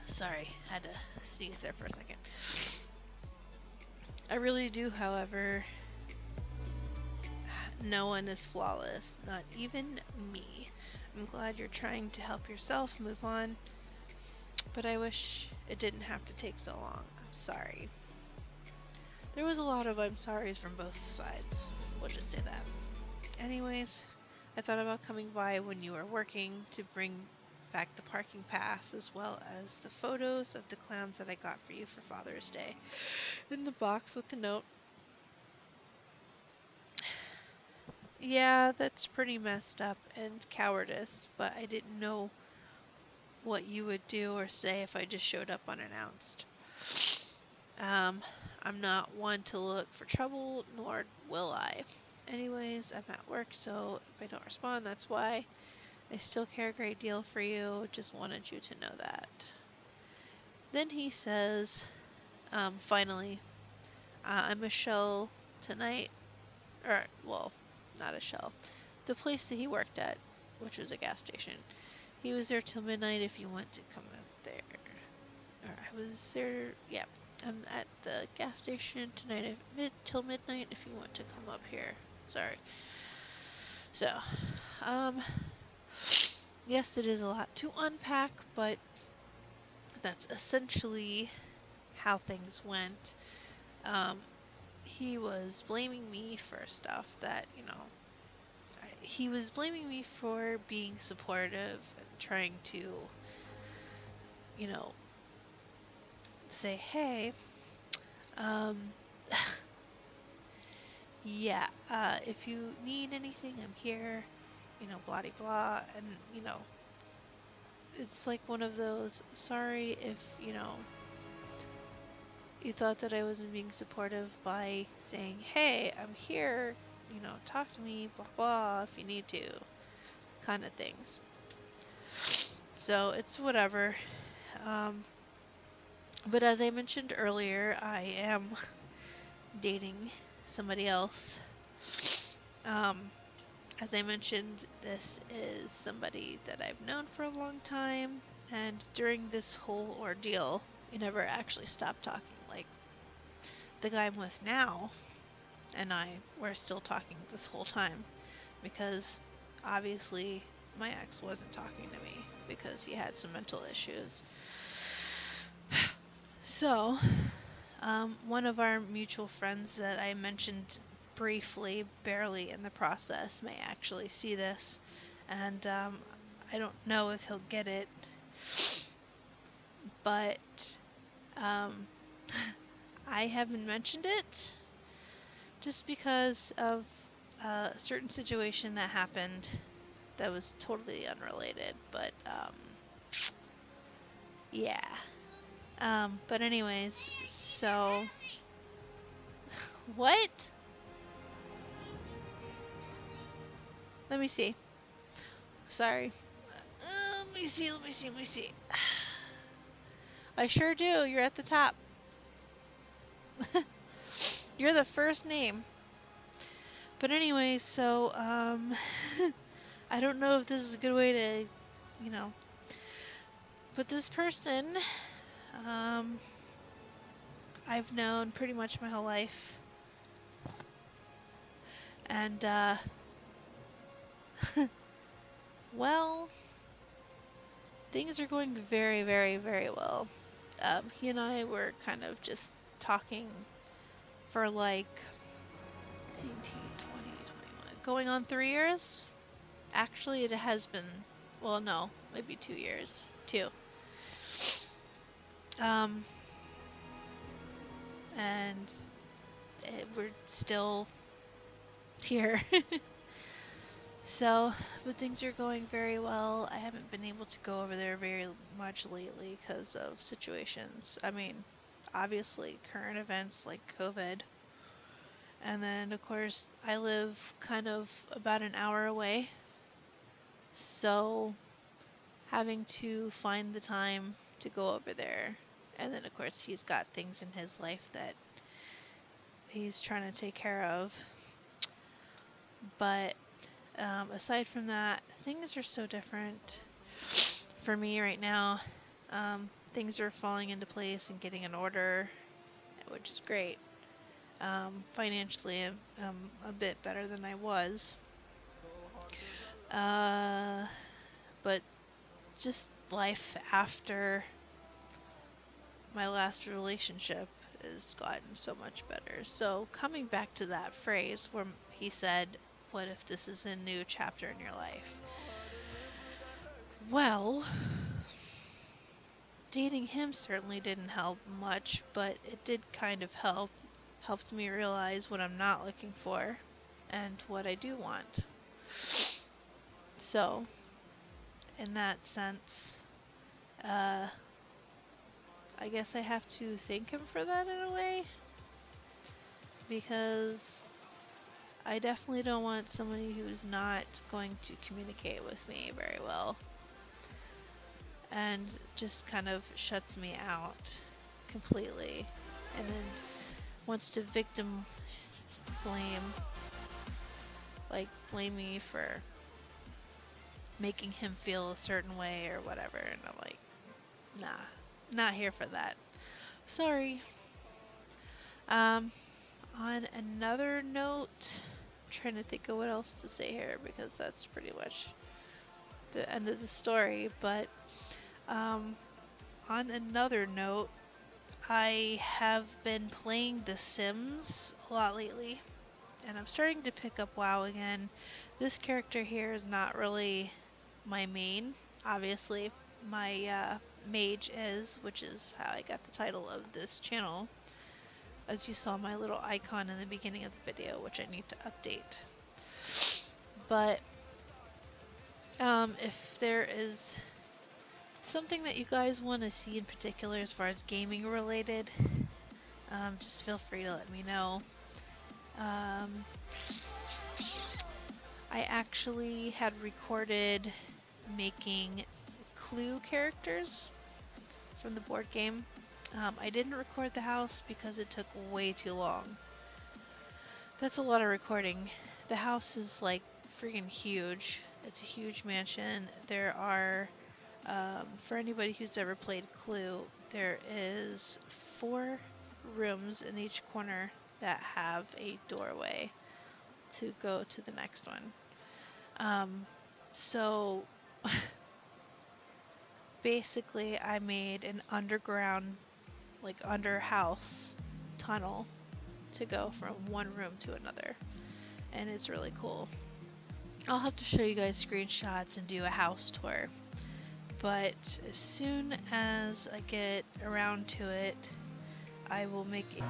Sorry, had to sneeze there for a second. I really do, however, no one is flawless, not even me. I'm glad you're trying to help yourself move on, but I wish it didn't have to take so long. I'm sorry. There was a lot of I'm sorries from both sides. We'll just say that. Anyways, I thought about coming by when you were working to bring back the parking pass as well as the photos of the clowns that I got for you for Father's Day in the box with the note. Yeah, that's pretty messed up and cowardice, but I didn't know what you would do or say if I just showed up unannounced. I'm not one to look for trouble, nor will I. Anyways, I'm at work, so if I don't respond, that's why. I still care a great deal for you, just wanted you to know that. Then he says, finally, I'm a shell tonight, or, well, not a shell. The place that he worked at, which was a gas station. He was there till midnight if you want to come up there. Or I was there, yeah. I'm at the gas station tonight till midnight if you want to come up here. Sorry. So, yes, it is a lot to unpack, but that's essentially how things went. He was blaming me for stuff that, he was blaming me for being supportive and trying to, say, hey, um, yeah, if you need anything, I'm here, blah de blah, and, it's like one of those, sorry if, you thought that I wasn't being supportive by saying, hey, I'm here, talk to me, blah blah, if you need to, kind of things. So it's whatever. But as I mentioned earlier, I am dating somebody else. As I mentioned, this is somebody that I've known for a long time, and during this whole ordeal, we never actually stopped talking. Like, the guy I'm with now and I were still talking this whole time, because obviously my ex wasn't talking to me because he had some mental issues. So, one of our mutual friends that I mentioned briefly, barely in the process, may actually see this, and I don't know if he'll get it, but I haven't mentioned it just because of a certain situation that happened that was totally unrelated, but yeah. But anyways, so what? Let me see. Sorry. Let me see. I sure do. You're at the top. You're the first name. But anyways, so, I don't know if this is a good way to, but this person, I've known pretty much my whole life. And, well, things are going very, very, very well. He and I were kind of just talking for like 19, 20, 21, going on 3 years. Actually, it has been, well, no, maybe 2 years. 2. And we're still here. So, but things are going very well. I haven't been able to go over there very much lately because of situations. I mean, obviously, current events like COVID. And then, of course, I live kind of about an hour away. So, having to find the time to go over there. And then, of course, he's got things in his life that he's trying to take care of. But aside from that, things are so different for me right now. Things are falling into place and getting in order, which is great. Financially, I'm a bit better than I was. But just life after my last relationship has gotten so much better. So coming back to that phrase where he said, "What if this is a new chapter in your life?" Well, dating him certainly didn't help much, but it did kind of helped me realize what I'm not looking for and what I do want. So, in that sense, I guess I have to thank him for that in a way, because I definitely don't want somebody who's not going to communicate with me very well and just kind of shuts me out completely and then wants to victim blame, like blame me for making him feel a certain way or whatever, and I'm like, nah, not here for that. Sorry. On another note, I'm trying to think of what else to say here because that's pretty much the end of the story, but on another note, I have been playing The Sims a lot lately, and I'm starting to pick up WoW again. This character here is not really my main. Obviously, my mage is, which is how I got the title of this channel, as you saw my little icon in the beginning of the video, which I need to update. But if there is something that you guys want to see in particular as far as gaming related, just feel free to let me know. I actually had recorded making Clue characters from the board game. I didn't record the house because it took way too long. That's a lot of recording. The house is like freaking huge. It's a huge mansion. There are, for anybody who's ever played Clue, there is 4 rooms in each corner that have a doorway to go to the next one. So basically I made an underground, like under house tunnel to go from one room to another, and it's really cool. I'll have to show you guys screenshots and do a house tour, but as soon as I get around to it, I will make it.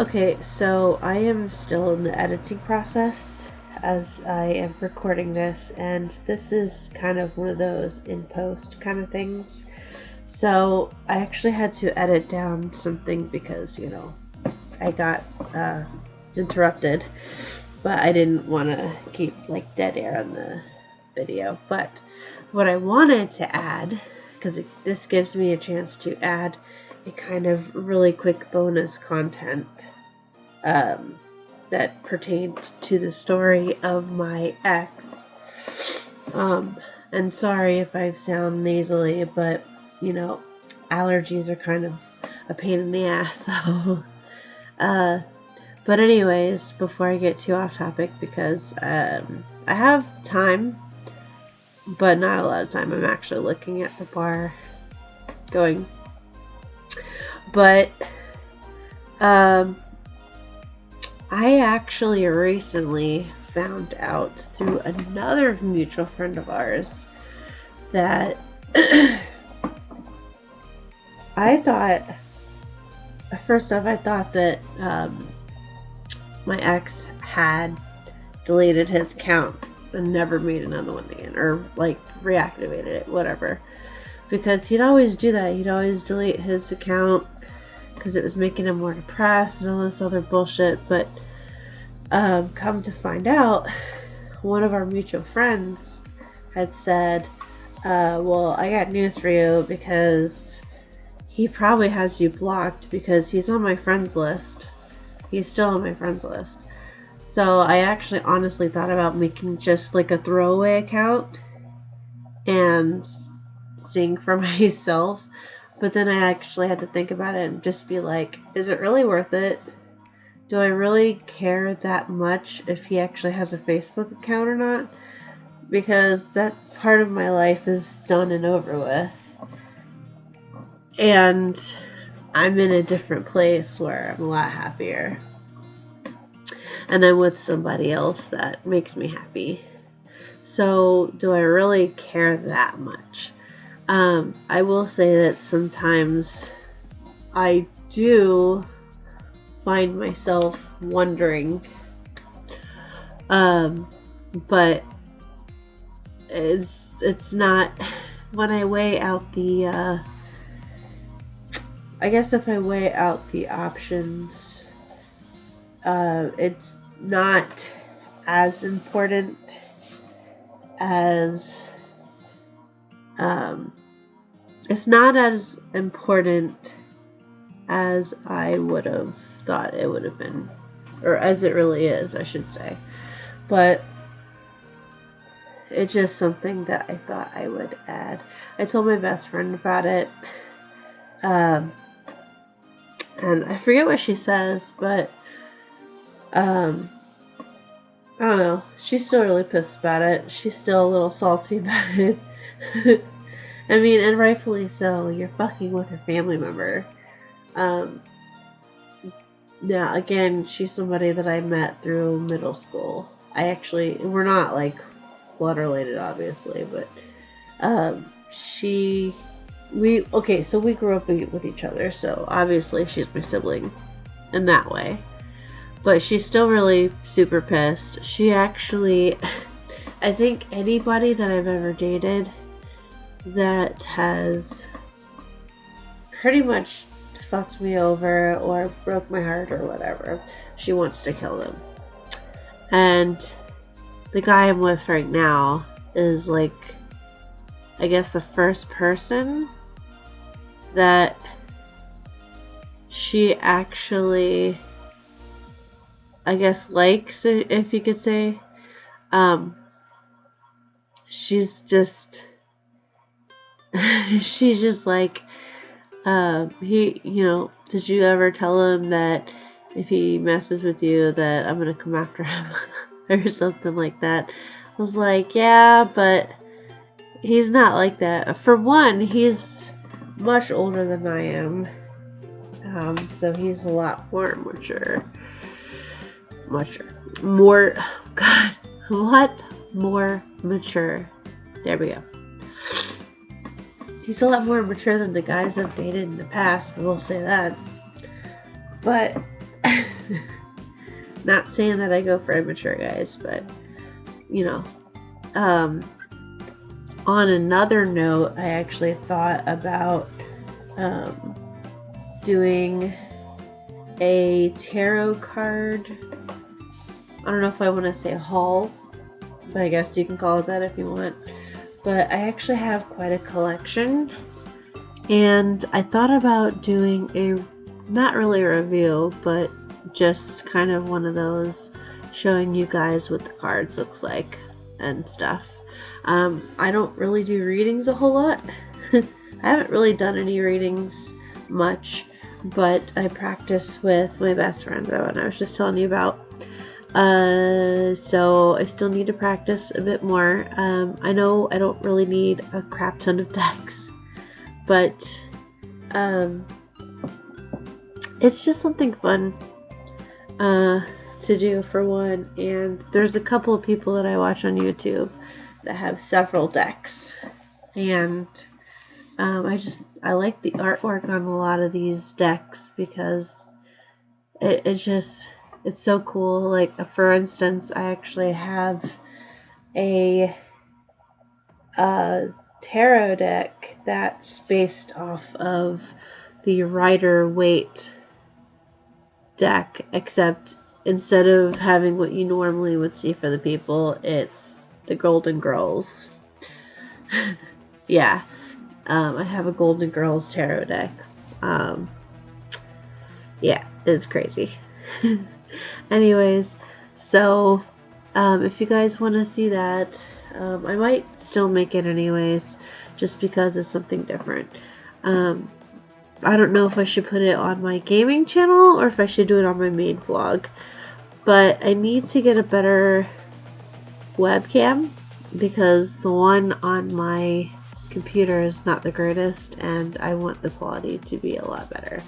Okay, so I am still in the editing process as I am recording this, and this is kind of one of those in post kind of things. So I actually had to edit down something because, you know, I got interrupted, but I didn't want to keep like dead air on the video. But what I wanted to add, because this gives me a chance to add a kind of really quick bonus content that pertained to the story of my ex. And sorry if I sound nasally, but you know, allergies are kind of a pain in the ass. So, But anyways, before I get too off topic, because I have time, but not a lot of time. I'm actually looking at the bar going. But I actually recently found out through another mutual friend of ours that first off, I thought that my ex had deleted his account and never made another one again, or like reactivated it, whatever. Because he'd always do that. He'd always delete his account because it was making him more depressed and all this other bullshit. But come to find out, one of our mutual friends had said, well, I got news for you, because he probably has you blocked because he's on my friends list. He's still on my friends list. So I actually honestly thought about making just like a throwaway account and sing for myself. But then I actually had to think about it and just be like, is it really worth it? Do I really care that much if he actually has a Facebook account or not? Because that part of my life is done and over with. And I'm in a different place where I'm a lot happier. And I'm with somebody else that makes me happy. So do I really care that much? I will say that sometimes I do find myself wondering, but it's not, when I weigh out the, I guess if I weigh out the options, it's not as important as, it's not as important as I would have thought it would have been, or as it really is, I should say. But it's just something that I thought I would add. I told my best friend about it, and I forget what she says, but I don't know. She's still really pissed about it. She's still a little salty about it. I mean, and rightfully so. You're fucking with her family member. Now, again, she's somebody that I met through middle school. We're not like blood related, obviously, but so we grew up with each other, so obviously she's my sibling in that way. But she's still really super pissed. She actually, I think anybody that I've ever dated that has pretty much fucked me over or broke my heart or whatever, she wants to kill them. And the guy I'm with right now is like, I guess the first person that she actually, I guess, likes, if you could say. She's just like, did you ever tell him that if he messes with you that I'm gonna come after him or something like that? I was like, yeah, but he's not like that. For one, he's much older than I am, so he's a lot more mature. A lot more mature. There we go. He's a lot more mature than the guys I've dated in the past, I will say that. But, not saying that I go for immature guys, but, on another note, I actually thought about doing a tarot card, I don't know if I want to say haul, but I guess you can call it that if you want. But I actually have quite a collection, and I thought about doing not really a review, but just kind of one of those showing you guys what the cards looks like and stuff. I don't really do readings a whole lot. I haven't really done any readings much. but I practice with my best friend, the one I was just telling you about. So I still need to practice a bit more. I know I don't really need a crap ton of decks, but it's just something fun to do for one. And there's a couple of people that I watch on YouTube that have several decks, and I like the artwork on a lot of these decks because it's so cool. Like, for instance, I actually have a tarot deck that's based off of the Rider-Waite deck, except instead of having what you normally would see for the people, it's the Golden Girls. Yeah, I have a Golden Girls tarot deck. Yeah, it's crazy. Anyways, so if you guys want to see that, I might still make it anyways, just because it's something different. I don't know if I should put it on my gaming channel or if I should do it on my main vlog, but I need to get a better webcam because the one on my computer is not the greatest, and I want the quality to be a lot better.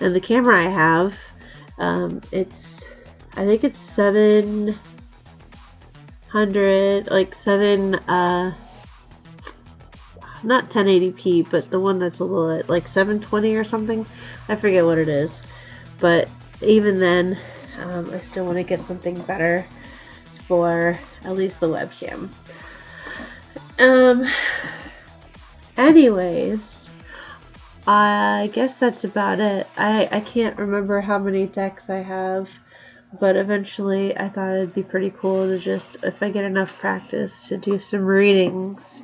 And the camera I have, I think it's 700, like not 1080p, but the one that's a little, like 720 or something. I forget what it is. But even then, I still want to get something better for at least the webcam. Anyways, I guess that's about it. I can't remember how many decks I have, but eventually I thought it'd be pretty cool to just, if I get enough practice, to do some readings,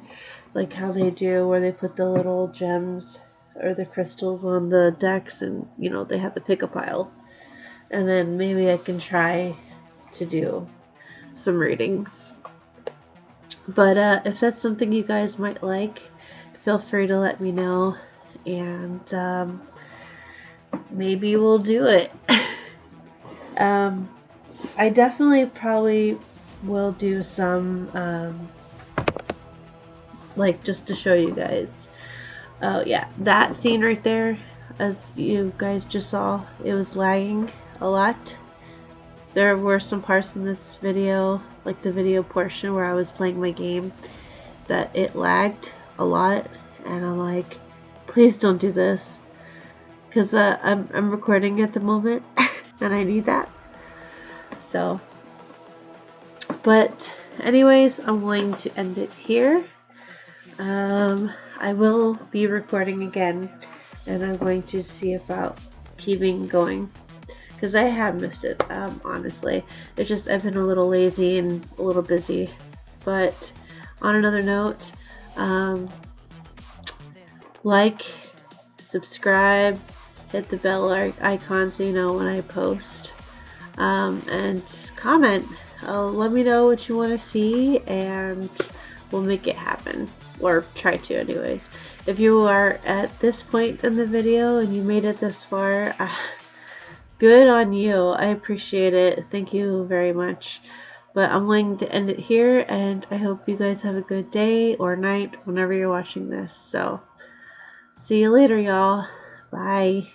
like how they do, where they put the little gems or the crystals on the decks, and they have the pick-a-pile. And then maybe I can try to do some readings. But if that's something you guys might like, feel free to let me know, and maybe we'll do it. I definitely probably will do some, like, just to show you guys. Oh yeah, that scene right there, as you guys just saw, it was lagging a lot. There were some parts in this video, like the video portion where I was playing my game, that it lagged a lot, and I'm like, please don't do this, because I'm recording at the moment and I need that. So, but anyways, I'm going to end it here. I will be recording again, and I'm going to see about keeping going, because I have missed it, honestly. It's just I've been a little lazy and a little busy. But on another note, like, subscribe, hit the bell icon so you know when I post, and comment. Let me know what you want to see, and we'll make it happen, or try to anyways. If you are at this point in the video and you made it this far, good on you. I appreciate it. Thank you very much. But I'm going to end it here, and I hope you guys have a good day or night whenever you're watching this. So, see you later, y'all. Bye.